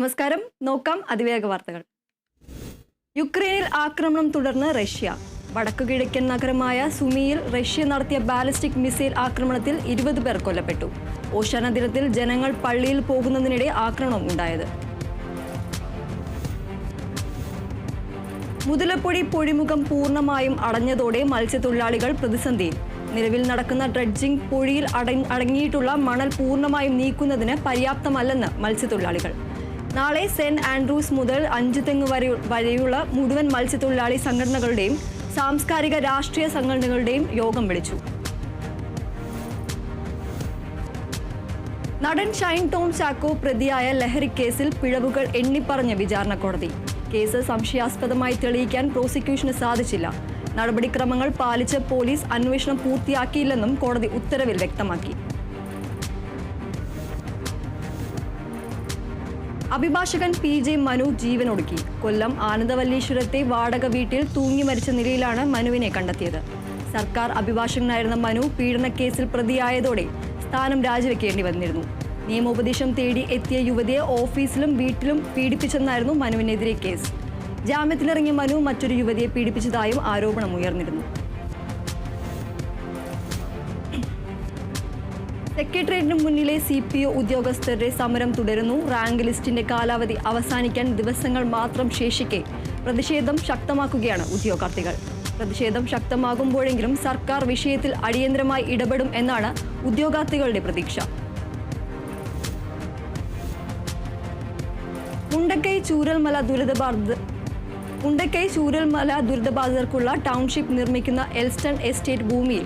നമസ്കാരം. നോക്കാം അതിവേഗ വാർത്തകൾ. യുക്രൈനിൽ ആക്രമണം തുടർന്ന് റഷ്യ. വടക്കുകിഴക്കൻ നഗരമായ സുമിയിൽ റഷ്യ നടത്തിയ ബാലിസ്റ്റിക് മിസൈൽ ആക്രമണത്തിൽ 20 പേർ കൊല്ലപ്പെട്ടു. ഓശാന ദിനത്തിൽ ജനങ്ങൾ പള്ളിയിൽ പോകുന്നതിനിടെ ആക്രമണം ഉണ്ടായത്. മുതലപ്പൊടി പൊഴിമുഖം പൂർണ്ണമായും അടഞ്ഞതോടെ മത്സ്യത്തൊഴിലാളികൾ പ്രതിസന്ധിയിൽ. നിലവിൽ നടക്കുന്ന ഡ്രഡ്ജിംഗ് പൊഴിയിൽ അടങ്ങിയിട്ടുള്ള മണൽ പൂർണ്ണമായും നീക്കുന്നതിന് പര്യാപ്തമല്ലെന്ന് മത്സ്യത്തൊഴിലാളികൾ. നാളെ സെന്റ് ആൻഡ്രൂസ് മുതൽ അഞ്ചുതെങ്ങ് വരെയുള്ള മുഴുവൻ മത്സ്യത്തൊഴിലാളി സംഘടനകളുടെയും സാംസ്കാരിക രാഷ്ട്രീയ സംഘടനകളുടെയും യോഗം വിളിച്ചു. നടൻ ഷൈൻ ടോം ചാക്കോ പ്രതിയായ ലഹരി കേസിൽ പിഴവുകൾ എണ്ണിപ്പറഞ്ഞ വിചാരണ കോടതി. കേസ് സംശയാസ്പദമായി തെളിയിക്കാൻ പ്രോസിക്യൂഷന് സാധിച്ചില്ല. നടപടിക്രമങ്ങൾ പാലിച്ച് പോലീസ് അന്വേഷണം പൂർത്തിയാക്കിയില്ലെന്നും കോടതി ഉത്തരവിൽ വ്യക്തമാക്കി. അഭിഭാഷകൻ PJ മനു ജീവനൊടുക്കി. കൊല്ലം ആനന്ദവല്ലീശ്വരത്തെ വാടക വീട്ടിൽ തൂങ്ങി മരിച്ച നിലയിലാണ് മനുവിനെ കണ്ടെത്തിയത്. സർക്കാർ അഭിഭാഷകനായിരുന്ന മനു പീഡനക്കേസിൽ പ്രതിയായതോടെ സ്ഥാനം രാജിവെക്കേണ്ടി വന്നിരുന്നു. നിയമോപദേശം തേടി എത്തിയ യുവതിയെ ഓഫീസിലും വീട്ടിലും പീഡിപ്പിച്ചെന്നായിരുന്നു മനുവിനെതിരെ കേസ്. ജാമ്യത്തിലിറങ്ങിയ മനു മറ്റൊരു യുവതിയെ പീഡിപ്പിച്ചതായും ആരോപണമുയർന്നിരുന്നു. സെക്രട്ടേറിയറ്റിന് മുന്നിലെ CPO ഉദ്യോഗസ്ഥരുടെ സമരം തുടരുന്നു. റാങ്ക് ലിസ്റ്റിന്റെ കാലാവധി അവസാനിക്കാൻ ദിവസങ്ങൾ മാത്രം ശേഷിക്കെ പ്രതിഷേധം ശക്തമാക്കുകയാണ് ഉദ്യോഗാർത്ഥികൾ. പ്രതിഷേധം ശക്തമാകുമ്പോഴെങ്കിലും സർക്കാർ വിഷയത്തിൽ അടിയന്തരമായി ഇടപെടും എന്നാണ് ഉദ്യോഗാർത്ഥികളുടെ പ്രതീക്ഷ. മുണ്ടക്കൈ ചൂരൽമല ദുരിതബാധിതർക്കുള്ള ടൗൺഷിപ്പ് നിർമ്മിക്കുന്ന എൽസ്റ്റൺ എസ്റ്റേറ്റ് ഭൂമിയിൽ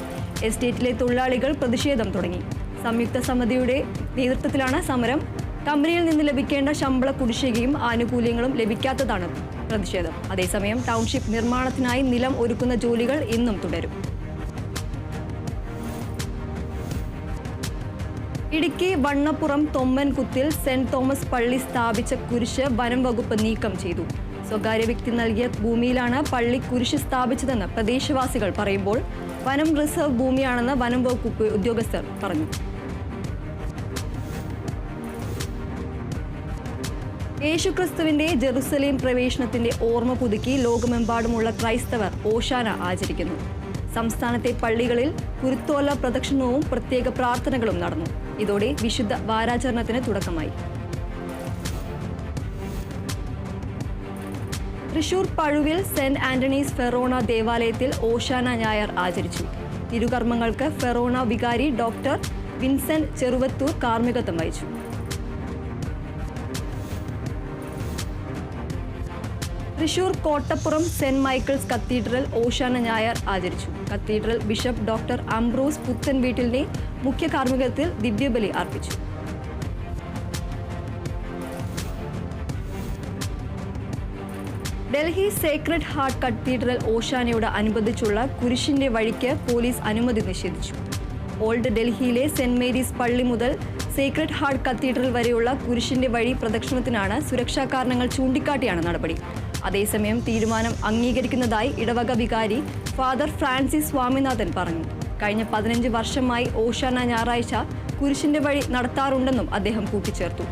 എസ്റ്റേറ്റിലെ തൊഴിലാളികൾ പ്രതിഷേധം തുടങ്ങി. സംയുക്ത സമിതിയുടെ നേതൃത്വത്തിലാണ് സമരം. കമ്പനിയിൽ നിന്ന് ലഭിക്കേണ്ട ശമ്പള കുടിശ്ശികയും ആനുകൂല്യങ്ങളും ലഭിക്കാത്തതാണ് പ്രതിഷേധം. അതേസമയം ടൗൺഷിപ്പ് നിർമ്മാണത്തിനായി നിലം ഒരുക്കുന്ന ജോലികൾ ഇന്നും തുടരും. ഇടുക്കി വണ്ണപ്പുറം തൊമ്മൻകുത്തിൽ സെന്റ് തോമസ് പള്ളി സ്ഥാപിച്ച കുരിശ് വനം വകുപ്പ് നീക്കം ചെയ്തു. സ്വകാര്യ വ്യക്തി നൽകിയ ഭൂമിയിലാണ് പള്ളി കുരിശ് സ്ഥാപിച്ചതെന്ന് പ്രദേശവാസികൾ പറയുമ്പോൾ വനം റിസർവ് ഭൂമിയാണെന്ന് വനം വകുപ്പ് ഉദ്യോഗസ്ഥർ പറഞ്ഞു. യേശുക്രിസ്തുവിന്റെ ജെറുസലേം പ്രവേശനത്തിന്റെ ഓർമ്മ പുതുക്കി ലോകമെമ്പാടുമുള്ള ക്രൈസ്തവർ ഓശാന ആചരിക്കുന്നു. സംസ്ഥാനത്തെ പള്ളികളിൽ കുരുത്തോല പ്രദക്ഷിണവും പ്രത്യേക പ്രാർത്ഥനകളും നടന്നു. ഇതോടെ വിശുദ്ധ വാരാചരണത്തിന് തുടക്കമായി. Thrissur Pazhuvil saint Antony's forane ദേവാലയത്തിൽ ഓശാന ഞായർ ആചരിച്ചു. തിരുകർമ്മങ്ങൾക്ക് ഫെറോണ വികാരി ഡോക്ടർ വിൻസെന്റ് ചെറുവത്തൂർ കാർമ്മികത്വം വഹിച്ചു. Thrissur Kottappuram saint Michael's cathedral ഓശാന ഞായർ ആചരിച്ചു. കത്തീഡ്രൽ ബിഷപ്പ് ഡോക്ടർ അംബ്രോസ് പുത്തൻ വീട്ടിലിന്റെ മുഖ്യ കാർമ്മികത്വത്തിൽ ദിവ്യബലി അർപ്പിച്ചു. ഡൽഹി സേക്രഡ് ഹാർട്ട് കത്തീഡ്രൽ ഓശാനയോട് അനുബന്ധിച്ചുള്ള കുരിശിന്റെ വഴിക്ക് പോലീസ് അനുമതി നിഷേധിച്ചു. ഓൾഡ് ഡൽഹിയിലെ സെന്റ് മേരീസ് പള്ളി മുതൽ സേക്രഡ് ഹാർട്ട് കത്തീഡ്രൽ വരെയുള്ള കുരിശിന്റെ വഴി പ്രദക്ഷിണത്തിനാണ് സുരക്ഷാ കാരണങ്ങൾ ചൂണ്ടിക്കാട്ടിയാണ് നടപടി. അതേസമയം തീരുമാനം അംഗീകരിക്കുന്നതായി ഇടവക വികാരി ഫാദർ ഫ്രാൻസിസ് സ്വാമിനാഥൻ പറഞ്ഞു. കഴിഞ്ഞ 15 വർഷമായി ഓശാന ഞായറാഴ്ച കുരിശിന്റെ വഴി നടത്താറുണ്ടെന്നും അദ്ദേഹം കൂട്ടിച്ചേർത്തു.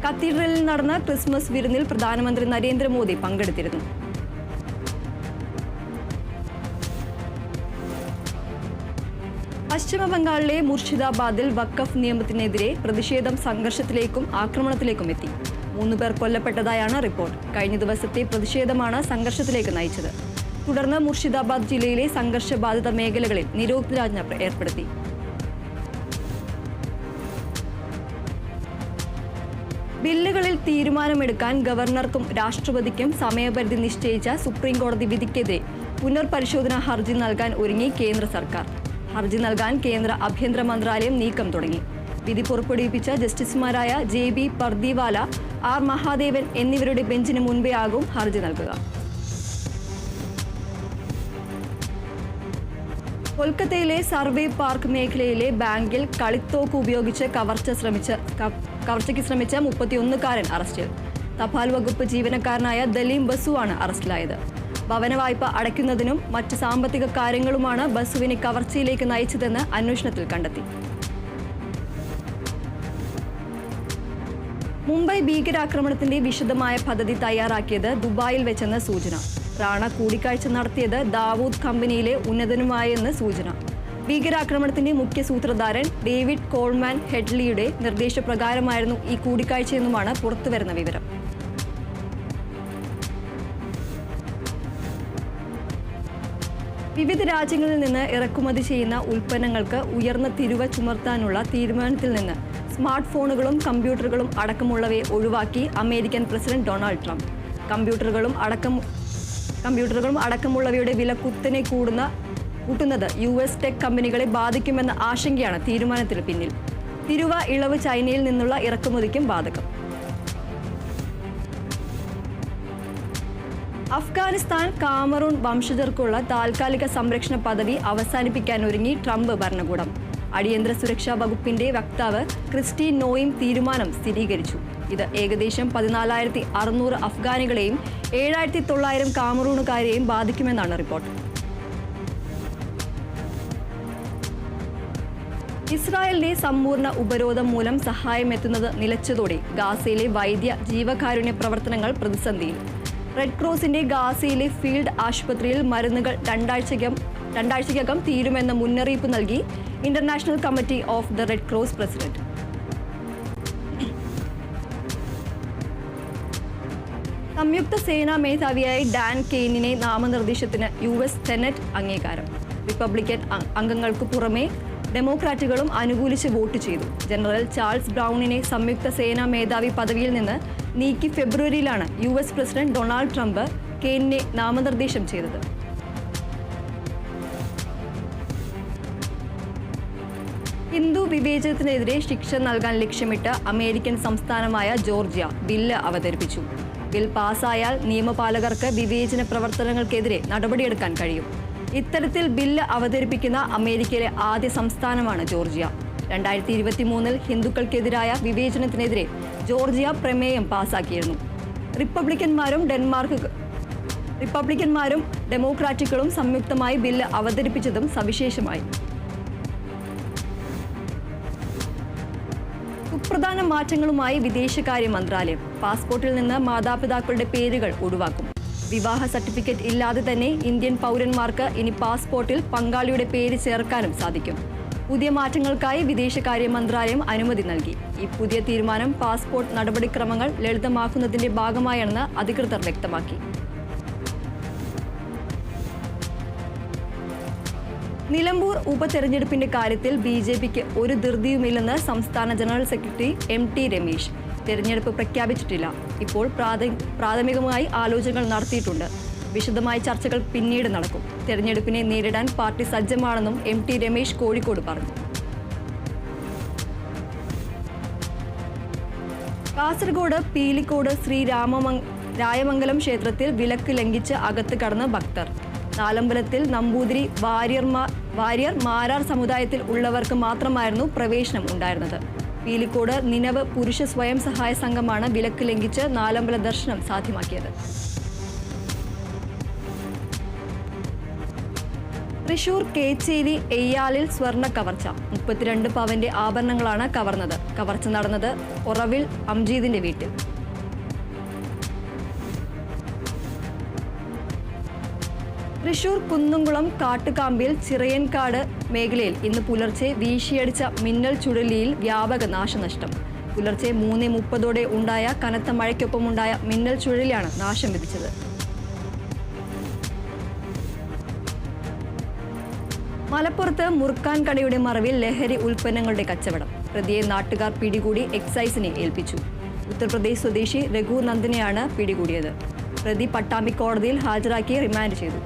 കത്തീഡ്രലിൽ നടന്ന ക്രിസ്മസ് വിരുന്നിൽ പ്രധാനമന്ത്രി നരേന്ദ്രമോദി പങ്കെടുത്തിരുന്നു. പശ്ചിമ ബംഗാളിലെ മുർഷിദാബാദിൽ വഖഫ് നിയമത്തിനെതിരെ പ്രതിഷേധം സംഘർഷത്തിലേക്കും ആക്രമണത്തിലേക്കും എത്തി. 3 പേർ കൊല്ലപ്പെട്ടതായാണ് റിപ്പോർട്ട്. കഴിഞ്ഞ ദിവസത്തെ പ്രതിഷേധമാണ് സംഘർഷത്തിലേക്ക് നയിച്ചത്. തുടർന്ന് മുർഷിദാബാദ് ജില്ലയിലെ സംഘർഷബാധിത മേഖലകളിൽ നിരോധനാജ്ഞ ഏർപ്പെടുത്തി. ബില്ലുകളിൽ തീരുമാനമെടുക്കാൻ ഗവർണർക്കും രാഷ്ട്രപതിക്കും സമയപരിധി നിശ്ചയിച്ച സുപ്രീം കോടതി വിധിക്കെതിരെ പുനർപരിശോധനാ ഹർജി നൽകാൻ ഒരുങ്ങി കേന്ദ്ര സർക്കാർ. ഹർജി നൽകാൻ കേന്ദ്ര ആഭ്യന്തര മന്ത്രാലയം നീക്കം തുടങ്ങി. വിധി പുറപ്പെടുവിപ്പിച്ച ജസ്റ്റിസുമാരായ JB പർദിവാല, R മഹാദേവൻ എന്നിവരുടെ ബെഞ്ചിന് മുൻപേ ആകും ഹർജി നൽകുക. കൊൽക്കത്തയിലെ സർവേ പാർക്ക് മേഖലയിലെ ബാങ്കിൽ കളിത്തോക്ക് ഉപയോഗിച്ച് കവർച്ചയ്ക്ക് ശ്രമിച്ച 31കാരൻ അറസ്റ്റിൽ. തപാൽ വകുപ്പ് ജീവനക്കാരനായ ദലീം ബസുവാണ് അറസ്റ്റിലായത്. ഭവന വായ്പ അടയ്ക്കുന്നതിനും മറ്റ് സാമ്പത്തിക കാര്യങ്ങളുമാണ് ബസുവിനെ കവർച്ചയിലേക്ക് നയിച്ചതെന്ന് അന്വേഷണത്തിൽ കണ്ടെത്തി. മുംബൈ ഭീകരാക്രമണത്തിന്റെ വിശദമായ പദ്ധതി തയ്യാറാക്കിയത് ദുബായിൽ വെച്ചെന്ന് സൂചന. റാണ കൂടിക്കാഴ്ച നടത്തിയത് ദാവൂദ് കമ്പനിയിലെ ഉന്നതനുമായെന്ന് സൂചന. ഭീകരാക്രമണത്തിന്റെ മുഖ്യ സൂത്രധാരൻ ഡേവിഡ് കോൾമാൻ ഹെഡ്ലിയുടെ നിർദ്ദേശപ്രകാരമായിരുന്നു ഈ കൂടിക്കാഴ്ചയെന്നുമാണ് പുറത്തുവരുന്ന വിവരം. വിവിധ രാജ്യങ്ങളിൽ നിന്ന് ഇറക്കുമതി ചെയ്യുന്ന ഉൽപ്പന്നങ്ങൾക്ക് ഉയർന്ന തീരുവ ചുമത്താനുള്ള തീരുമാനത്തിൽ നിന്ന് സ്മാർട്ട് ഫോണുകളും കമ്പ്യൂട്ടറുകളും അടക്കമുള്ളവയെ ഒഴിവാക്കി അമേരിക്കൻ പ്രസിഡന്റ് ഡൊണാൾഡ് ട്രംപ്. കമ്പ്യൂട്ടറുകളും അടക്കമുള്ളവയുടെ വില കുത്തനെ കൂട്ടുന്നത് US ടെക് കമ്പനികളെ ബാധിക്കുമെന്ന ആശങ്കയാണ് തീരുമാനത്തിന് പിന്നിൽ. തീരുവ ഇളവ് ചൈനയിൽ നിന്നുള്ള ഇറക്കുമതിക്കും ബാധകം. അഫ്ഗാനിസ്ഥാൻ കാമറൂൺ വംശജർക്കുള്ള താൽക്കാലിക സംരക്ഷണ പദവി അവസാനിപ്പിക്കാനൊരുങ്ങി ട്രംപ് ഭരണകൂടം. അടിയന്തര സുരക്ഷാ വകുപ്പിന്റെ വക്താവ് ക്രിസ്റ്റി നോയിം തീരുമാനം സ്ഥിരീകരിച്ചു. ഇത് ഏകദേശം 14,600 അഫ്ഗാനികളെയും 7,900 കാമറൂണുകാരെയും ബാധിക്കുമെന്നാണ് റിപ്പോർട്ട്. ഇസ്രായേലിന്റെ സമ്പൂർണ്ണ ഉപരോധം മൂലം സഹായം എത്തുന്നത് നിലച്ചതോടെ ഗാസയിലെ വൈദ്യ ജീവകാരുണ്യ പ്രവർത്തനങ്ങൾ പ്രതിസന്ധിയിൽ. റെഡ് ക്രോസിന്റെ ഗാസയിലെ ഫീൽഡ് ആശുപത്രിയിൽ മരുന്നുകൾ രണ്ടാഴ്ചയ്ക്കകം തീരുമെന്ന മുന്നറിയിപ്പ് നൽകി international committee of the red cross president. സംയുക്ത സേനാ മേധാവിയായി ഡാൻ കെയ്നിനെ നാമനിർദ്ദേശത്തിന് US സെനറ്റ് അംഗീകാരം. റിപ്പബ്ലിക്കൻ അംഗങ്ങൾക്ക് പുറമെ ഡെമോക്രാറ്റുകളും അനുകൂലിച്ച് വോട്ട് ചെയ്തു. ജനറൽ ചാൾസ് ബ്രൗണിനെ സംയുക്ത സേനാ മേധാവി പദവിയിൽ നിന്ന് നീക്കി ഫെബ്രുവരിയിലാണ് US പ്രസിഡന്റ് ഡൊണാൾഡ് ട്രംപ് കെയ്നിനെ നാമനിർദ്ദേശം ചെയ്തത്. ഹിന്ദു വിവേചനത്തിനെതിരെ ശിക്ഷ നൽകാൻ ലക്ഷ്യമിട്ട് അമേരിക്കൻ സംസ്ഥാനമായ ജോർജിയ ബില്ല് അവതരിപ്പിച്ചു. ബിൽ പാസ്സായാൽ നിയമപാലകർക്ക് വിവേചന പ്രവർത്തനങ്ങൾക്കെതിരെ നടപടിയെടുക്കാൻ കഴിയും. ഇത്തരത്തിൽ ബില്ല് അവതരിപ്പിക്കുന്ന അമേരിക്കയിലെ ആദ്യ സംസ്ഥാനമാണ് ജോർജിയ. 2023 ഹിന്ദുക്കൾക്കെതിരായ വിവേചനത്തിനെതിരെ ജോർജിയ പ്രമേയം പാസാക്കിയിരുന്നു. റിപ്പബ്ലിക്കന്മാരും ഡെമോക്രാറ്റുകളും സംയുക്തമായി ബില്ല് അവതരിപ്പിച്ചതും സവിശേഷമായി. സുപ്രധാന മാറ്റങ്ങളുമായി വിദേശകാര്യ മന്ത്രാലയം. പാസ്പോർട്ടിൽ നിന്ന് മാതാപിതാക്കളുടെ പേരുകൾ ഒഴിവാക്കും. വിവാഹ സർട്ടിഫിക്കറ്റ് ഇല്ലാതെ തന്നെ ഇന്ത്യൻ പൗരന്മാർക്ക് ഇനി പാസ്പോർട്ടിൽ പങ്കാളിയുടെ പേര് ചേർക്കാനും സാധിക്കും. പുതിയ മാറ്റങ്ങൾക്കായി വിദേശകാര്യ മന്ത്രാലയം അനുമതി നൽകി. ഈ പുതിയ തീരുമാനം പാസ്പോർട്ട് നടപടിക്രമങ്ങൾ ലളിതമാക്കുന്നതിന്റെ ഭാഗമായാണെന്ന് അധികൃതർ വ്യക്തമാക്കി. നിലമ്പൂർ ഉപതെരഞ്ഞെടുപ്പിന്റെ കാര്യത്തിൽ BJPക്ക് ഒരു ധൃതിയുമില്ലെന്ന് സംസ്ഥാന ജനറൽ സെക്രട്ടറി MT രമേശ്. തെരഞ്ഞെടുപ്പ് പ്രഖ്യാപിച്ചിട്ടില്ല. ഇപ്പോൾ പ്രാഥമികമായി ആലോചനകൾ നടത്തിയിട്ടുണ്ട്. വിശദമായ ചർച്ചകൾ പിന്നീട് നടക്കും. തെരഞ്ഞെടുപ്പിനെ നേരിടാൻ പാർട്ടി സജ്ജമാണെന്നും MT രമേശ് കോഴിക്കോട് പറഞ്ഞു. കാസർഗോഡ് പീലിക്കോട് ശ്രീ രായമംഗലം ക്ഷേത്രത്തിൽ വിലക്ക് ലംഘിച്ച് അകത്ത് കടന്ന ഭക്തർ. നാലമ്പലത്തിൽ നമ്പൂതിരി വാര്യർ മാരാർ സമുദായത്തിൽ ഉള്ളവർക്ക് മാത്രമായിരുന്നു പ്രവേശനം ഉണ്ടായിരുന്നത്. പീലിക്കോട് നിനവ് പുരുഷ സ്വയം സഹായ സംഘമാണ് വിലക്ക് ലംഘിച്ച് നാലമ്പല ദർശനം സാധ്യമാക്കിയത്. തൃശൂർ കേച്ചേരി എയ്യാലിൽ സ്വർണ്ണ കവർച്ച. 32 പവന്റെ ആഭരണങ്ങളാണ് കവർന്നത്. കവർച്ച നടന്നത് ഒറവിൽ അംജീദിന്റെ വീട്ടിൽ. തൃശൂർ കുന്നുംകുളം കാട്ടുകാമ്പിൽ ചിറയൻകാട് മേഖലയിൽ ഇന്ന് പുലർച്ചെ വീശിയടിച്ച മിന്നൽ ചുഴലിയിൽ വ്യാപക നാശനഷ്ടം. പുലർച്ചെ 3:30 ഉണ്ടായ കനത്ത മഴയ്ക്കൊപ്പമുണ്ടായ മിന്നൽ ചുഴലിയാണ് നാശം വിധിച്ചത്. മലപ്പുറത്ത് മുറുക്കാൻ കടയുടെ മറവിൽ ലഹരി ഉൽപ്പന്നങ്ങളുടെ കച്ചവടം. പ്രതിയെ നാട്ടുകാർ പിടികൂടി എക്സൈസിനെ ഏൽപ്പിച്ചു. ഉത്തർപ്രദേശ് സ്വദേശി രഘു നന്ദനെയാണ് പിടികൂടിയത്. പ്രതി പട്ടാമ്പി കോടതിയിൽ ഹാജരാക്കി റിമാൻഡ് ചെയ്തു.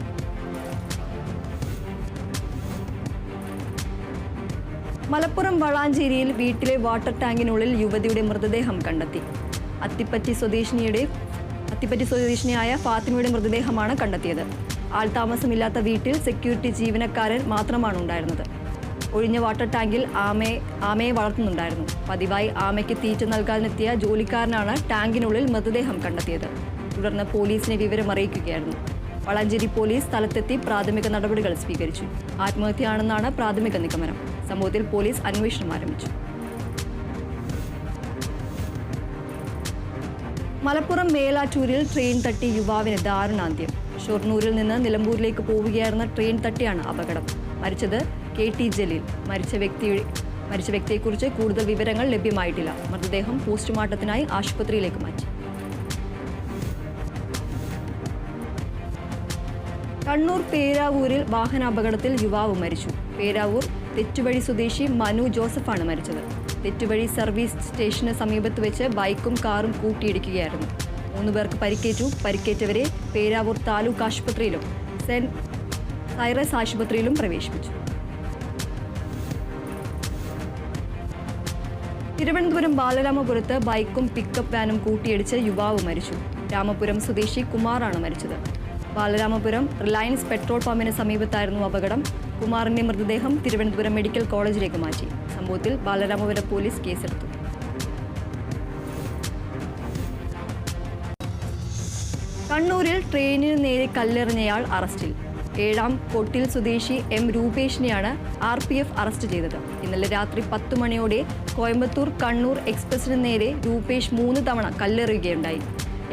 മലപ്പുറം വളാഞ്ചേരിയിൽ വീട്ടിലെ വാട്ടർ ടാങ്കിനുള്ളിൽ യുവതിയുടെ മൃതദേഹം കണ്ടെത്തി. അത്തിപ്പറ്റി സ്വദേശിനിയായ ഫാത്തിമയുടെ മൃതദേഹമാണ് കണ്ടെത്തിയത്. ആൾതാമസമില്ലാത്ത വീട്ടിൽ സെക്യൂരിറ്റി ജീവനക്കാരൻ മാത്രമാണ് ഉണ്ടായിരുന്നത്. ഒഴിഞ്ഞ വാട്ടർ ടാങ്കിൽ ആമയെ വളർത്തുന്നുണ്ടായിരുന്നു. പതിവായി ആമയ്ക്ക് തീറ്റ നൽകാനെത്തിയ ജോലിക്കാരനാണ് ടാങ്കിനുള്ളിൽ മൃതദേഹം കണ്ടെത്തിയത്. തുടർന്ന് പോലീസിനെ വിവരമറിയിക്കുകയായിരുന്നു. വളാഞ്ചേരി പോലീസ് സ്ഥലത്തെത്തി പ്രാഥമിക നടപടികൾ സ്വീകരിച്ചു. ആത്മഹത്യയാണെന്നാണ് പ്രാഥമിക നിഗമനം. സംഭവത്തിൽ പോലീസ് അന്വേഷണം ആരംഭിച്ചു. മലപ്പുറം മേലാറ്റൂരിൽ ട്രെയിൻ തട്ടി യുവാവിന് ദാരുണാന്ത്യം. ഷൊർണൂരിൽ നിന്ന് നിലമ്പൂരിലേക്ക് പോവുകയായിരുന്ന ട്രെയിൻ തട്ടിയാണ് അപകടം. മരിച്ചത് KT ജലീൽ. മരിച്ച വ്യക്തിയെക്കുറിച്ച് കൂടുതൽ വിവരങ്ങൾ ലഭ്യമായിട്ടില്ല. മൃതദേഹം പോസ്റ്റ്മോർട്ടത്തിനായി ആശുപത്രിയിലേക്ക് മാറ്റി. കണ്ണൂർ പേരാവൂരിൽ വാഹനാപകടത്തിൽ യുവാവ് മരിച്ചു. പേരാവൂർ തെറ്റുവഴി സ്വദേശി മനു ജോസഫാണ് മരിച്ചത്. തെറ്റുവഴി സർവീസ് സ്റ്റേഷന് സമീപത്ത് വെച്ച് ബൈക്കും കാറും കൂട്ടിയിടിക്കുകയായിരുന്നു. 3 പേർക്ക് പരിക്കേറ്റു. പരിക്കേറ്റവരെ പേരാവൂർ താലൂക്ക് ആശുപത്രിയിലും സെന്റ് സൈറസ് ആശുപത്രിയിലും പ്രവേശിപ്പിച്ചു. തിരുവനന്തപുരം ബാലരാമപുരത്ത് ബൈക്കും പിക്കപ്പ് വാനും കൂട്ടിയിടിച്ച് യുവാവ് മരിച്ചു. രാമപുരം സ്വദേശി കുമാറാണ് മരിച്ചത്. ബാലരാമപുരം റിലയൻസ് പെട്രോൾ പമ്പിന് സമീപത്തായിരുന്നു അപകടം. കുമാറിന്റെ മൃതദേഹം തിരുവനന്തപുരം മെഡിക്കൽ കോളേജിലേക്ക് മാറ്റി. സംഭവത്തിൽ ബാലരാമപുരം പോലീസ് കേസെടുത്തു. കണ്ണൂരിൽ ട്രെയിനിന് നേരെ കല്ലെറിഞ്ഞയാൾ അറസ്റ്റിൽ. 7-ാം കൊട്ടിൽ സ്വദേശി M രൂപേഷിനെയാണ് RPF അറസ്റ്റ് ചെയ്തത്. ഇന്നലെ രാത്രി 10 മണിയോടെ കോയമ്പത്തൂർ കണ്ണൂർ എക്സ്പ്രസിന് നേരെ രൂപേഷ് 3 തവണ കല്ലെറിയുകയുണ്ടായി.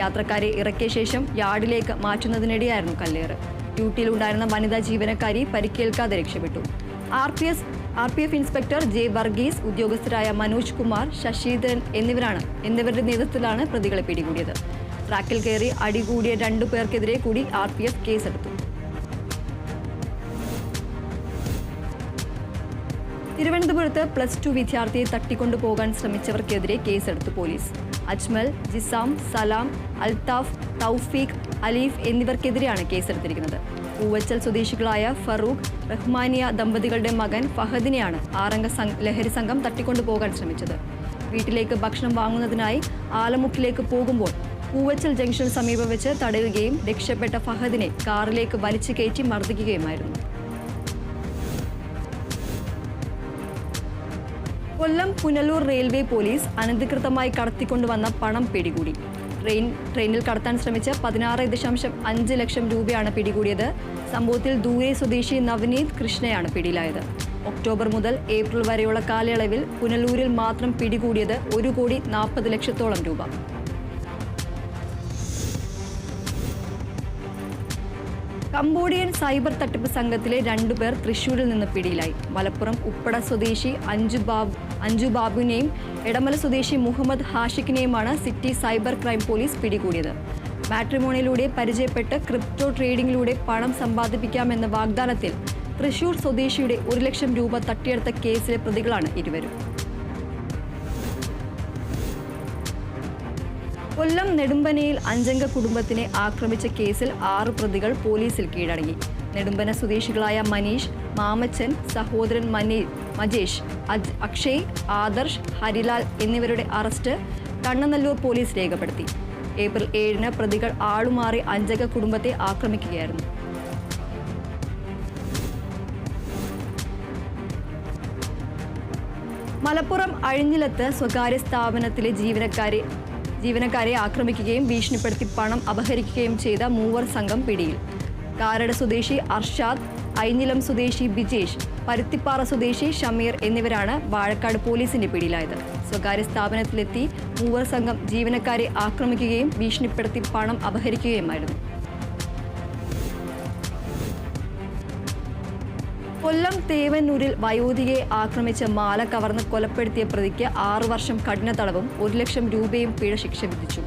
യാത്രക്കാരെ ഇറക്കിയ ശേഷം യാർഡിലേക്ക് മാറ്റുന്നതിനിടെയായിരുന്നു കല്ലേറ്. ഡ്യൂട്ടിയിലുണ്ടായിരുന്ന വനിതാ ജീവനക്കാരി പരിക്കേൽക്കാതെ രക്ഷപ്പെട്ടു. RPF ഇൻസ്പെക്ടർ J വർഗീസ്, ഉദ്യോഗസ്ഥരായ മനോജ് കുമാർ, ശശിധരൻ എന്നിവരുടെ നേതൃത്വത്തിലാണ് പ്രതികളെ പിടികൂടിയത്. ട്രാക്കിൽ കയറി അടികൂടിയ 2 പേർക്കെതിരെ കൂടി RPF കേസെടുത്തു. തിരുവനന്തപുരത്ത് +2 വിദ്യാർത്ഥിയെ തട്ടിക്കൊണ്ടുപോകാൻ ശ്രമിച്ചവർക്കെതിരെ കേസെടുത്തു പോലീസ്. അജ്മൽ, ജിസാം, സലാം, അൽത്താഫ്, തൗഫീഖ്, അലീഫ് എന്നിവർക്കെതിരെയാണ് കേസെടുത്തിരിക്കുന്നത്. പൂവച്ചൽ സ്വദേശികളായ ഫറൂഖ്, റഹ്മാനിയ ദമ്പതികളുടെ മകൻ ഫഹദിനെയാണ് 6-അംഗ ലഹരി സംഘം തട്ടിക്കൊണ്ടുപോകാൻ ശ്രമിച്ചത്. വീട്ടിലേക്ക് ഭക്ഷണം വാങ്ങുന്നതിനായി ആലമുക്കിലേക്ക് പോകുമ്പോൾ പൂവച്ചൽ ജംഗ്ഷന് സമീപം വെച്ച് തടയുകയും രക്ഷപ്പെട്ട ഫഹദിനെ കാറിലേക്ക് വലിച്ചു കയറ്റി മർദ്ദിക്കുകയുമായിരുന്നു. കൊല്ലം പുനലൂർ റെയിൽവേ പോലീസ് അനധികൃതമായി കടത്തിക്കൊണ്ടുവന്ന പണം പിടികൂടി. ട്രെയിനിൽ കടത്താൻ ശ്രമിച്ച 16.5 ലക്ഷം രൂപയാണ് പിടികൂടിയത്. സംഭവത്തിൽ ദൂരെ സ്വദേശി നവനീത് കൃഷ്ണയാണ് പിടിയിലായത്. ഒക്ടോബർ മുതൽ ഏപ്രിൽ വരെയുള്ള കാലയളവിൽ പുനലൂരിൽ മാത്രം പിടികൂടിയത് 1,40,00,000-ഓളം രൂപ. കംബോഡിയൻ സൈബർ തട്ടിപ്പ് സംഘത്തിലെ 2 പേർ തൃശൂരിൽ നിന്ന് പിടിയിലായി. മലപ്പുറം ഉപ്പട സ്വദേശി അഞ്ജു ബാബുവിനെയും എടമല സ്വദേശി മുഹമ്മദ് ഹാഷിഖിനെയുമാണ് സിറ്റി സൈബർ ക്രൈം പോലീസ് പിടികൂടിയത്. മാട്രിമോണിയിലൂടെ പരിചയപ്പെട്ട് ക്രിപ്റ്റോ ട്രേഡിംഗിലൂടെ പണം സമ്പാദിപ്പിക്കാമെന്ന വാഗ്ദാനത്തിൽ തൃശൂർ സ്വദേശിയുടെ 1 ലക്ഷം രൂപ തട്ടിയെടുത്ത കേസിലെ പ്രതികളാണ് ഇരുവരും. കൊല്ലം നെടുമ്പനയിൽ 5-അംഗ കുടുംബത്തിനെ ആക്രമിച്ച കേസിൽ 6 പ്രതികൾ പോലീസിൽ കീഴടങ്ങി. നെടുമ്പന സ്വദേശികളായ മനീഷ്, മാമച്ചൻ, സഹോദരൻ മജേഷ്, അക്ഷയ്, ആദർശ്, ഹരിലാൽ എന്നിവരുടെ അറസ്റ്റ് കണ്ണനല്ലൂർ പോലീസ് രേഖപ്പെടുത്തി. ഏപ്രിൽ 7-ന് പ്രതികൾ ആളുമാറി 5-അംഗ കുടുംബത്തെ ആക്രമിക്കുകയായിരുന്നു. മലപ്പുറം അഴിഞ്ഞിലത്ത് സ്വകാര്യ സ്ഥാപനത്തിലെ ജീവനക്കാരെ ആക്രമിക്കുകയും ഭീഷണിപ്പെടുത്തി പണം അപഹരിക്കുകയും ചെയ്ത 3 സംഘം പിടിയിൽ. കാരട് സ്വദേശി അർഷാദ്, ഐഞ്ഞിലം സ്വദേശി ബിജേഷ്, പരുത്തിപ്പാറ സ്വദേശി ഷമീർ എന്നിവരാണ് വാഴക്കാട് പോലീസിന്റെ പിടിയിലായത്. സ്വകാര്യ സ്ഥാപനത്തിലെത്തി 3 സംഘം ജീവനക്കാരെ ആക്രമിക്കുകയും ഭീഷണിപ്പെടുത്തി പണം അപഹരിക്കുകയുമായിരുന്നു. കൊല്ലം തേവന്നൂരിൽ വയോധികയെ ആക്രമിച്ച് മാല കവർന്ന് കൊലപ്പെടുത്തിയ പ്രതിക്ക് 6 വർഷം കഠിന തടവും 1 ലക്ഷം രൂപയും പിഴ ശിക്ഷ വിധിച്ചു.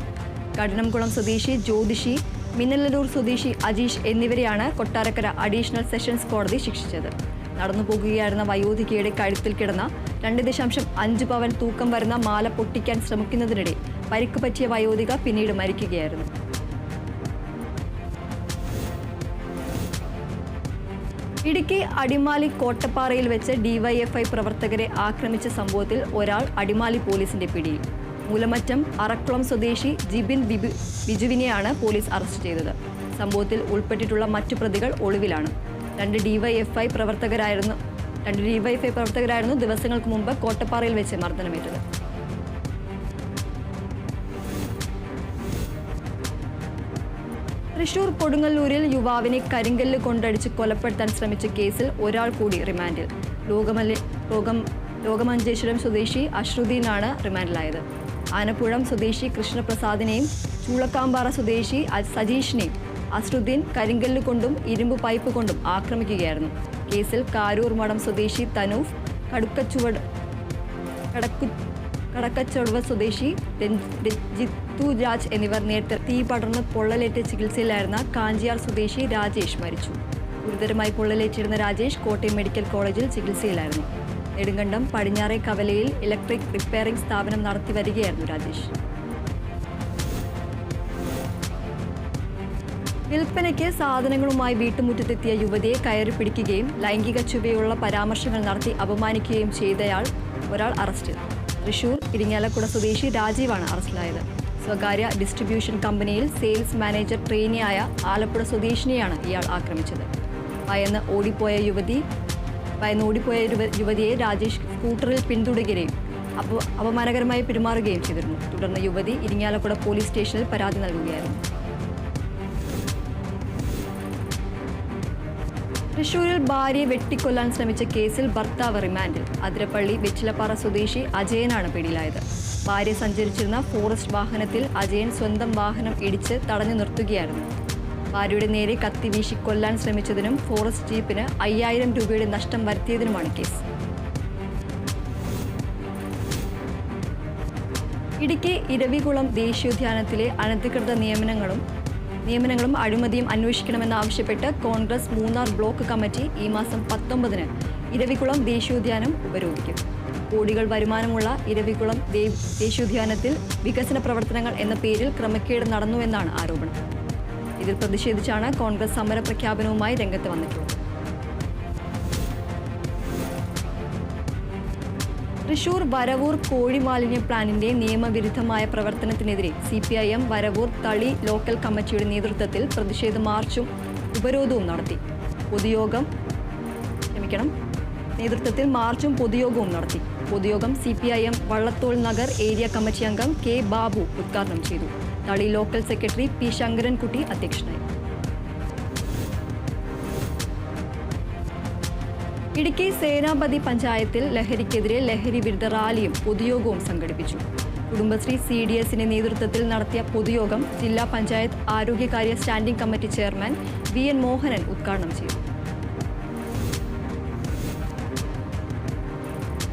കഠിനംകുളം സ്വദേശി ജ്യോതിഷി, മിന്നലൂർ സ്വദേശി അജീഷ് എന്നിവരെയാണ് കൊട്ടാരക്കര അഡീഷണൽ സെഷൻസ് കോടതി ശിക്ഷിച്ചത്. നടന്നുപോകുകയായിരുന്ന വയോധികയുടെ കഴുത്തിൽ കിടന്ന 2.5 പവൻ തൂക്കം വരുന്ന മാല പൊട്ടിക്കാൻ ശ്രമിക്കുന്നതിനിടെ പരിക്ക് പറ്റിയ വയോധിക പിന്നീട് മരിക്കുകയായിരുന്നു. ഇടുക്കി അടിമാലി കോട്ടപ്പാറയിൽ വെച്ച് DYFI പ്രവർത്തകരെ ആക്രമിച്ച സംഭവത്തിൽ ഒരാൾ അടിമാലി പോലീസിന്റെ പിടിയിൽ. മൂലമറ്റം അറക്കുളം സ്വദേശി ജിബിൻ ബിജുവിനെയാണ് പോലീസ് അറസ്റ്റ് ചെയ്തത്. സംഭവത്തിൽ ഉൾപ്പെട്ടിട്ടുള്ള മറ്റു പ്രതികൾ ഒളിവിലാണ്. 2 DYFI പ്രവർത്തകരായിരുന്നു ദിവസങ്ങൾക്ക് മുമ്പ് കോട്ടപ്പാറയിൽ വെച്ച് മർദ്ദനമേറ്റത്. തൃശൂർ കൊടുങ്ങല്ലൂരിൽ യുവാവിനെ കരിങ്കല്ല് കൊണ്ടടിച്ച് കൊലപ്പെടുത്താൻ ശ്രമിച്ച കേസിൽ ഒരാൾ കൂടി റിമാൻഡിൽ. ലോകമഞ്ചേശ്വരം സ്വദേശി അശ്രുദ്ദീനാണ് റിമാൻഡിലായത്. ആനപ്പുഴം സ്വദേശി കൃഷ്ണപ്രസാദിനെയും ചൂളക്കാമ്പാറ സ്വദേശി സജീഷിനെയും അസ്രുദ്ദീൻ കരിങ്കല്ല് കൊണ്ടും ഇരുമ്പ് പൈപ്പ് കൊണ്ടും ആക്രമിക്കുകയായിരുന്നു. കേസിൽ കാരൂർ മഠം സ്വദേശി തനൂഫ്, കടക്കച്ചൊടവ സ്വദേശി ജിത്തു രാജ് എന്നിവർ നേരത്തെ തീ പടർന്ന് പൊള്ളലേറ്റ് ചികിത്സയിലായിരുന്ന കാഞ്ചിയാർ സ്വദേശി രാജേഷ് മരിച്ചു. ഗുരുതരമായി പൊള്ളലേറ്റിരുന്ന രാജേഷ് കോട്ടയം മെഡിക്കൽ കോളേജിൽ ചികിത്സയിലായിരുന്നു. നെടുങ്കണ്ടം പടിഞ്ഞാറെ കവലയിൽ ഇലക്ട്രിക് റിപ്പയറിംഗ് സ്ഥാപനം നടത്തി വരികയായിരുന്നു രാജേഷ്. വിൽപ്പനയ്ക്ക് സാധനങ്ങളുമായി വീട്ടുമുറ്റത്തെത്തിയ യുവതിയെ കയറി പിടിക്കുകയും ലൈംഗിക ചുവയുള്ള പരാമർശങ്ങൾ നടത്തി അപമാനിക്കുകയും ചെയ്തയാൾ ഒരാൾ അറസ്റ്റിൽ. തൃശൂർ ഇരിങ്ങാലക്കുട സ്വദേശി രാജീവാണ് അറസ്റ്റിലായത്. സ്വകാര്യ ഡിസ്ട്രിബ്യൂഷൻ കമ്പനിയിൽ സെയിൽസ് മാനേജർ ട്രെയിനിയായ ആലപ്പുഴ സ്വദേശിനിയാണ് ഇയാൾ ആക്രമിച്ചത്. ഭയന്ന് ഓടിപ്പോയ യുവതിയെ രാജേഷ് സ്കൂട്ടറിൽ പിന്തുടരുകയും അപമാനകരമായി പെരുമാറുകയും ചെയ്തിരുന്നു. തുടർന്ന് യുവതി ഇരിങ്ങാലക്കുട പോലീസ് സ്റ്റേഷനിൽ പരാതി നൽകുകയായിരുന്നു. തൃശൂരിൽ ഭാര്യയെ വെട്ടിക്കൊല്ലാൻ ശ്രമിച്ച കേസിൽ ഭർത്താവ് റിമാൻഡിൽ. അതിരപ്പള്ളി വെച്ചിലപ്പാറ സ്വദേശി അജയനാണ് പിടിയിലായത്. ഭാര്യ സഞ്ചരിച്ചിരുന്ന ഫോറസ്റ്റ് വാഹനത്തിൽ അജയൻ സ്വന്തം വാഹനം ഇടിച്ച് തടഞ്ഞു നിർത്തുകയായിരുന്നു. ഭാര്യയുടെ നേരെ കത്തി വീശി കൊല്ലാൻ ശ്രമിച്ചതിനും ഫോറസ്റ്റ് ജീപ്പിന് 5000 രൂപയുടെ നഷ്ടം വരുത്തിയതിനുമാണ് കേസ്. ഇടുക്കി ഇരവികുളം ദേശീയോദ്യാനത്തിലെ അനധികൃത നിയമനങ്ങളും അഴിമതിയും അന്വേഷിക്കണമെന്നാവശ്യപ്പെട്ട് കോൺഗ്രസ് മൂന്നാർ ബ്ലോക്ക് കമ്മിറ്റി ഈ മാസം 19-ന് ഇരവികുളം ദേശീയോദ്യാനം ഉപരോധിക്കും. കോടികൾ വരുമാനമുള്ള ഇരവികുളം ദേശീയോദ്യാനത്തിൽ വികസന പ്രവർത്തനങ്ങൾ എന്ന പേരിൽ ക്രമക്കേട് നടന്നുവെന്നാണ് ആരോപണം. ഇതിൽ പ്രതിഷേധിച്ചാണ് കോൺഗ്രസ് സമര പ്രഖ്യാപനവുമായി രംഗത്ത് വന്നിട്ടുള്ളത്. തൃശൂർ വരവൂർ കോഴി മാലിന്യ പ്ലാന്റിന്റെ നിയമവിരുദ്ധമായ പ്രവർത്തനത്തിനെതിരെ CPIM വരവൂർ തളി ലോക്കൽ കമ്മിറ്റിയുടെ നേതൃത്വത്തിൽ പ്രതിഷേധ മാർച്ചും ഉപരോധവും നടത്തി. പൊതുയോഗം CPIM Vallathol Nagar area committee അംഗം K. ബാബു ഉദ്ഘാടനം ചെയ്തു. തളി ലോക്കൽ സെക്രട്ടറി P. ശങ്കരൻകുട്ടി അധ്യക്ഷനായി. ഇടുക്കി സേനാപതി പഞ്ചായത്തിൽ ലഹരിക്കെതിരെ ലഹരി വിരുദ്ധ റാലിയും പൊതുയോഗവും സംഘടിപ്പിച്ചു. കുടുംബശ്രീ CDSന്റെ നേതൃത്വത്തിൽ നടത്തിയ പൊതുയോഗം ജില്ലാ പഞ്ചായത്ത് ആരോഗ്യകാര്യ standing committee chairman VN Mohanan ഉദ്ഘാടനം ചെയ്തു.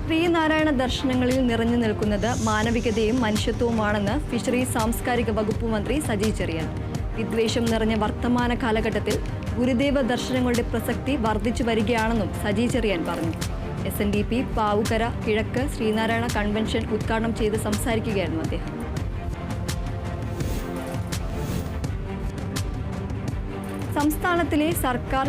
ശ്രീനാരായണ ദർശനങ്ങളിൽ നിറഞ്ഞു നിൽക്കുന്നത് മാനവികതയും മനുഷ്യത്വവുമാണെന്ന് ഫിഷറീസ് സാംസ്കാരിക വകുപ്പ് മന്ത്രി സജി ചെറിയാൻ. വിദ്വേഷം നിറഞ്ഞ വർത്തമാന കാലഘട്ടത്തിൽ ഗുരുദേവ ദർശനങ്ങളുടെ പ്രസക്തി വർദ്ധിച്ചു വരികയാണെന്നും സജി ചെറിയാൻ പറഞ്ഞു. SNDP പാവുകര കിഴക്ക് ശ്രീനാരായണ കൺവെൻഷൻ ഉദ്ഘാടനം ചെയ്ത് സംസാരിക്കുകയായിരുന്നു അദ്ദേഹം. സംസ്ഥാനത്തിലെ സർക്കാർ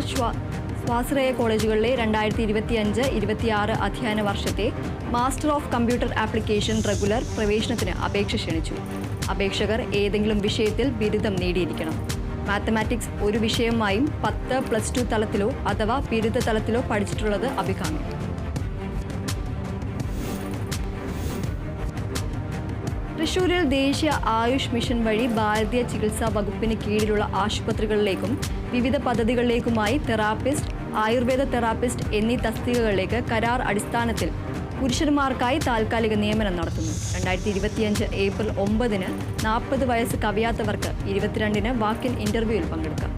സ്വാശ്രയ കോളേജുകളിലെ 2025-26 അധ്യയന വർഷത്തെ master of computer application regular പ്രവേശനത്തിന് അപേക്ഷ ക്ഷണിച്ചു. അപേക്ഷകർ ഏതെങ്കിലും വിഷയത്തിൽ ബിരുദം നേടിയിരിക്കണം. മാത്തമാറ്റിക്സ് ഒരു വിഷയമായും 10+2 തലത്തിലോ അഥവാ ബിരുദ തലത്തിലോ പഠിച്ചിട്ടുള്ളത് അഭികാമ്യം. തൃശൂരിൽ ദേശീയ ആയുഷ് മിഷൻ വഴി ഭാരതീയ ചികിത്സാ വകുപ്പിന് കീഴിലുള്ള ആശുപത്രികളിലേക്കും വിവിധ പദ്ധതികളിലേക്കുമായി തെറാപ്പിസ്റ്റ്, ആയുർവേദ തെറാപ്പിസ്റ്റ് എന്നീ തസ്തികകളിലേക്ക് കരാർ അടിസ്ഥാനത്തിൽ പുരുഷന്മാർക്കായി താൽക്കാലിക നിയമനം നടത്തുന്നു. 2025 ഏപ്രിൽ 9-ന് 40 വയസ്സ് കവിയാത്തവർക്ക് 22-ന് വാക്കിൻ ഇന്റർവ്യൂവിൽ പങ്കെടുക്കാം.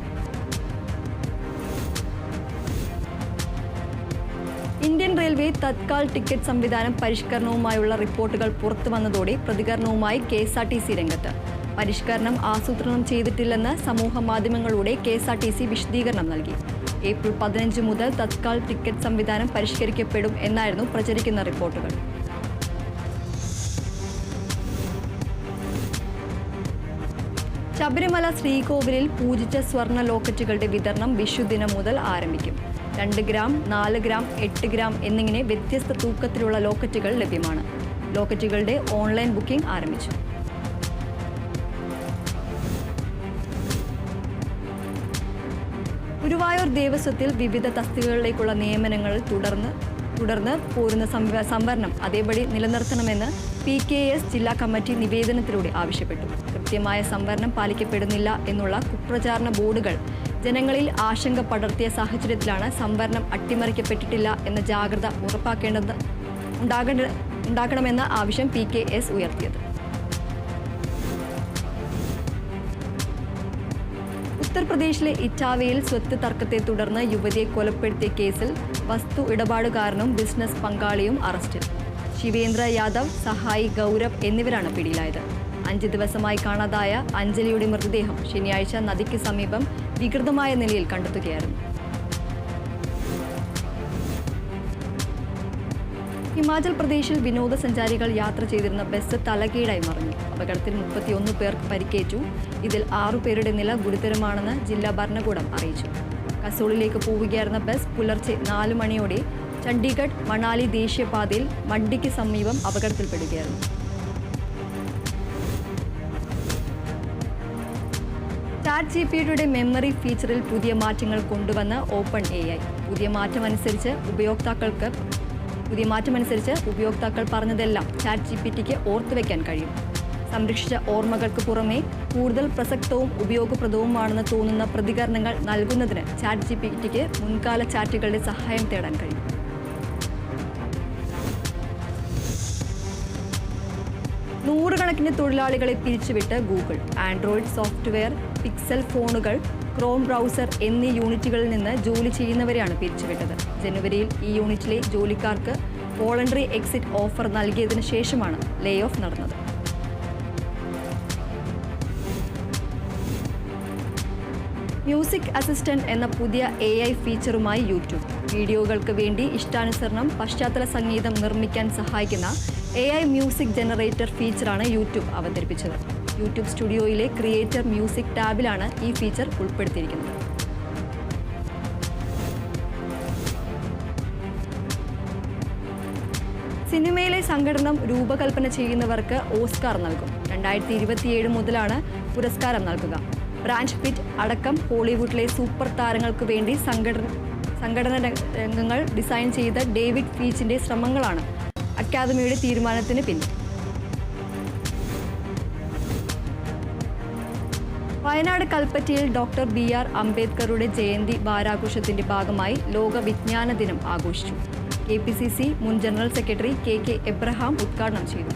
ഇന്ത്യൻ റെയിൽവേ തത്കാൽ ടിക്കറ്റ് സംവിധാനം പരിഷ്കരണവുമായുള്ള റിപ്പോർട്ടുകൾ പുറത്തു വന്നതോടെ പ്രതികരണവുമായി KSRTC രംഗത്ത്. പരിഷ്കരണം ആസൂത്രണം ചെയ്തിട്ടില്ലെന്ന് സമൂഹ മാധ്യമങ്ങളിലൂടെ KSRTC വിശദീകരണം നൽകി. ഏപ്രിൽ 15 മുതൽ തത്കാൽ ടിക്കറ്റ് സംവിധാനം പരിഷ്കരിക്കപ്പെടും എന്നായിരുന്നു പ്രചരിക്കുന്ന റിപ്പോർട്ടുകൾ. ശബരിമല ശ്രീകോവിലിൽ പൂജിച്ച സ്വർണ്ണ ലോക്കറ്റുകളുടെ വിതരണം വിഷുദിനം മുതൽ ആരംഭിക്കും. 2 ഗ്രാം, 4 ഗ്രാം, 8 ഗ്രാം എന്നിങ്ങനെ വ്യത്യസ്ത തൂക്കത്തിലുള്ള ലോക്കറ്റുകൾ ലഭ്യമാണ്. ലോക്കറ്റുകളുടെ ഓൺലൈൻ ബുക്കിംഗ് ആരംഭിച്ചു. ഗുരുവായൂർ ദേവസ്വത്തിൽ വിവിധ തസ്തികകളിലേക്കുള്ള നിയമനങ്ങൾ തുടർന്ന് പോരുന്ന സംവരണം അതേപടി നിലനിർത്തണമെന്ന് PKS ജില്ലാ കമ്മിറ്റി നിവേദനത്തിലൂടെ ആവശ്യപ്പെട്ടു. കൃത്യമായ സംവരണം പാലിക്കപ്പെടുന്നില്ല എന്നുള്ള കുപ്രചാരണ ബോർഡുകൾ ജനങ്ങളിൽ ആശങ്ക പടർത്തിയ സാഹചര്യത്തിലാണ് സംവരണം അട്ടിമറിക്കപ്പെട്ടിട്ടില്ല എന്ന ജാഗ്രത ഉണ്ടാക്കണമെന്ന ആവശ്യം PKS ഉയർത്തിയത്. ഉത്തർപ്രദേശിലെ ഇറ്റാവയിൽ സ്വത്ത് തർക്കത്തെ തുടർന്ന് യുവതിയെ കൊലപ്പെടുത്തിയ കേസിൽ വസ്തു ഇടപാടുകാരനും ബിസിനസ് പങ്കാളിയും അറസ്റ്റിൽ. ശിവേന്ദ്ര യാദവ്, സഹായി ഗൗരവ് എന്നിവരാണ് പിടിയിലായത്. 5 ദിവസമായി കാണാതായ അഞ്ജലിയുടെ മൃതദേഹം ശനിയാഴ്ച നദിക്ക് സമീപം വികൃതമായ നിലയിൽ കണ്ടെത്തുകയായിരുന്നു. ഹിമാചൽ പ്രദേശിൽ വിനോദസഞ്ചാരികൾ യാത്ര ചെയ്തിരുന്ന ബസ് തലകീഴായി മറിഞ്ഞു. അപകടത്തിൽ 31 പേർക്ക് പരിക്കേറ്റു. ഇതിൽ 6 പേരുടെ നില ഗുരുതരമാണെന്ന് ജില്ലാ ഭരണകൂടം അറിയിച്ചു. കസോളിലേക്ക് പോവുകയായിരുന്ന ബസ് പുലർച്ചെ 4 മണിയോടെ ചണ്ഡീഗഡ് മണാലി ദേശീയപാതയിൽ മണ്ഡിക്ക് സമീപം അപകടത്തിൽപ്പെടുകയായിരുന്നു. ChatGPTയുടെ മെമ്മറി ഫീച്ചറിൽ പുതിയ മാറ്റങ്ങൾ കൊണ്ടുവന്ന് ഓപ്പൺ AI. പുതിയ മാറ്റമനുസരിച്ച് ഉപയോക്താക്കൾ പറഞ്ഞതെല്ലാം ChatGPTക്ക് ഓർത്തുവെക്കാൻ കഴിയും. സംരക്ഷിച്ച ഓർമ്മകൾക്ക് പുറമെ കൂടുതൽ പ്രസക്തവും ഉപയോഗപ്രദവുമാണെന്ന് തോന്നുന്ന പ്രതികരണങ്ങൾ നൽകുന്നതിന് ChatGPTക്ക് മുൻകാല ചാറ്റുകളുടെ സഹായം തേടാൻ കഴിയും. നൂറുകണക്കിന് തൊഴിലാളികളെ പിരിച്ചുവിട്ട് ഗൂഗിൾ. ആൻഡ്രോയിഡ് സോഫ്റ്റ്വെയർ, പിക്സൽ ഫോണുകൾ, ക്രോം ബ്രൗസർ എന്നീ യൂണിറ്റുകളിൽ നിന്ന് ജോലി ചെയ്യുന്നവരെയാണ് പിരിച്ചുവിട്ടത്. ജനുവരിയിൽ ഈ യൂണിറ്റിലെ ജോലിക്കാർക്ക് വോളണ്ടറി എക്സിറ്റ് ഓഫർ നൽകിയതിനു ശേഷമാണ് ലേ ഓഫ് നടന്നത്. മ്യൂസിക് അസിസ്റ്റന്റ് എന്ന പുതിയ AI ഫീച്ചറുമായി യൂട്യൂബ്. വീഡിയോകൾക്ക് വേണ്ടി ഇഷ്ടാനുസരണം പശ്ചാത്തല സംഗീതം നിർമ്മിക്കാൻ സഹായിക്കുന്ന AI മ്യൂസിക് ജനറേറ്റർ ഫീച്ചറാണ് യൂട്യൂബ് അവതരിപ്പിച്ചത്. യൂട്യൂബ് സ്റ്റുഡിയോയിലെ ക്രിയേറ്റർ മ്യൂസിക് ടാബിലാണ് ഈ ഫീച്ചർ ഉൾപ്പെടുത്തിയിരിക്കുന്നത്. സിനിമയിലെ സംഘടനം രൂപകൽപ്പന ചെയ്യുന്നവർക്ക് ഓസ്കാർ നൽകും. 2027 മുതലാണ് പുരസ്കാരം നൽകുക. ബ്രാഡ് പിറ്റ് അടക്കം ഹോളിവുഡിലെ സൂപ്പർ താരങ്ങൾക്ക് വേണ്ടി സംഘടന രംഗങ്ങൾ ഡിസൈൻ ചെയ്ത ഡേവിഡ് ഫീച്ചിന്റെ ശ്രമങ്ങളാണ് അക്കാദമിയുടെ തീരുമാനത്തിന് പിന്നിൽ. വയനാട് കൽപ്പറ്റയിൽ ഡോക്ടർ BR അംബേദ്കറുടെ ജയന്തി വാരാഘോഷത്തിന്റെ ഭാഗമായി ലോക വിജ്ഞാന ദിനം ആഘോഷിച്ചു. KPCC മുൻ ജനറൽ സെക്രട്ടറി KK എബ്രഹാം ഉദ്ഘാടനം ചെയ്തു.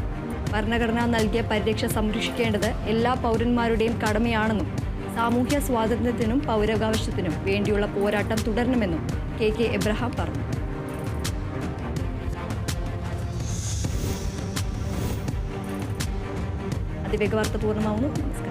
ഭരണഘടന നൽകിയ പരിരക്ഷ സംരക്ഷിക്കേണ്ടത് എല്ലാ പൗരന്മാരുടെയും കടമയാണെന്നും സാമൂഹ്യ സ്വാതന്ത്ര്യത്തിനും പൗരാവകാശത്തിനും വേണ്ടിയുള്ള പോരാട്ടം തുടരണമെന്നും KK എബ്രഹാം പറഞ്ഞു. അതിവേഗ വാർത്ത പൂർണ്ണമാവുന്നു. നമസ്കാരം.